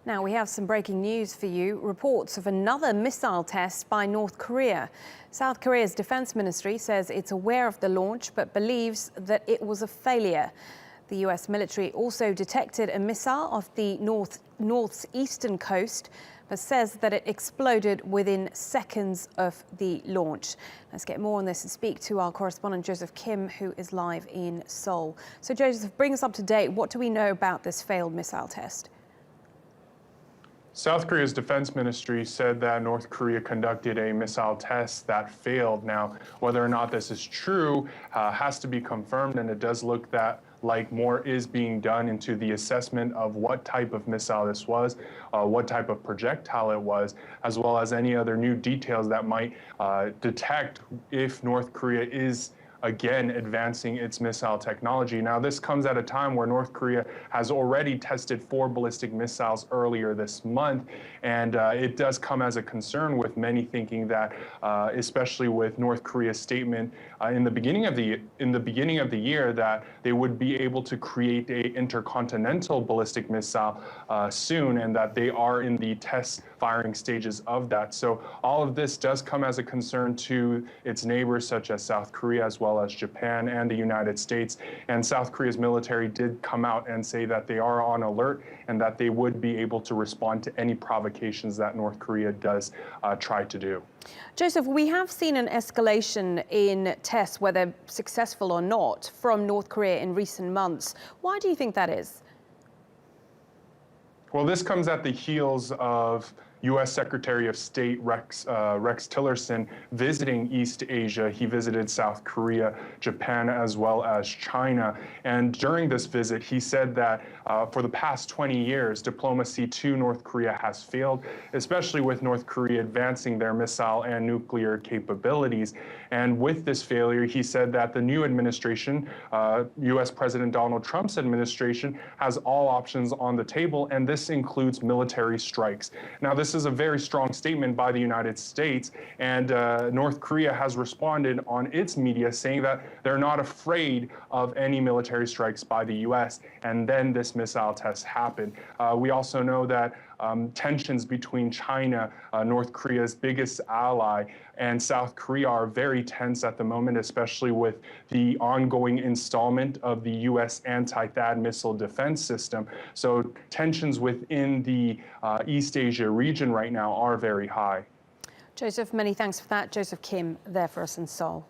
Now we have some breaking news for you. Reports of another missile test by North Korea. South Korea's defense ministry says it's aware of the launch but believes that it was a failure. The US military also detected a missile off the North's eastern coast, but says that it exploded within seconds of the launch. Let's get more on this and speak to our correspondent Joseph Kim, who is live in Seoul. So Joseph, bring us up to date. What do we know about this failed missile test? South Korea's defense ministry said that North Korea conducted a missile test that failed. Now, whether or not this is true has to be confirmed, and it does look like more is being done into the assessment of what type of missile this was, what type of projectile it was, as well as any other new details that might detect if North Korea is again advancing its missile technology. Now, this comes at a time where North Korea has already tested 4 ballistic missiles earlier this month, and it does come as a concern, with many thinking that, especially with North Korea's statement in the beginning of the year, that they would be able to create a intercontinental ballistic missile soon, and that they are in the test firing stages of that. So all of this does come as a concern to its neighbors, such as South Korea, as well as Japan and the United States. And South Korea's military did come out and say that they are on alert and that they would be able to respond to any provocations that North Korea does try to do. Joseph, we have seen an escalation in tests, whether successful or not, from North Korea in recent months. Why do you think that is? Well, this comes at the heels of U.S. Secretary of State Rex Tillerson visiting East Asia. He visited South Korea, Japan, as well as China. And during this visit, he said that for the past 20 years, diplomacy to North Korea has failed, especially with North Korea advancing their missile and nuclear capabilities. And with this failure, he said that the new administration, U.S. President Donald Trump's administration, has all options on the table, and this includes military strikes. Now, this is a very strong statement by the United States, and North Korea has responded on its media saying that they're not afraid of any military strikes by the U.S., and then this missile test happened. We also know that tensions between China, North Korea's biggest ally, and South Korea are very tense at the moment, especially with the ongoing installment of the U.S. anti-THAAD missile defense system. So tensions within the East Asia region right now are very high. Joseph, many thanks for that. Joseph Kim there for us in Seoul.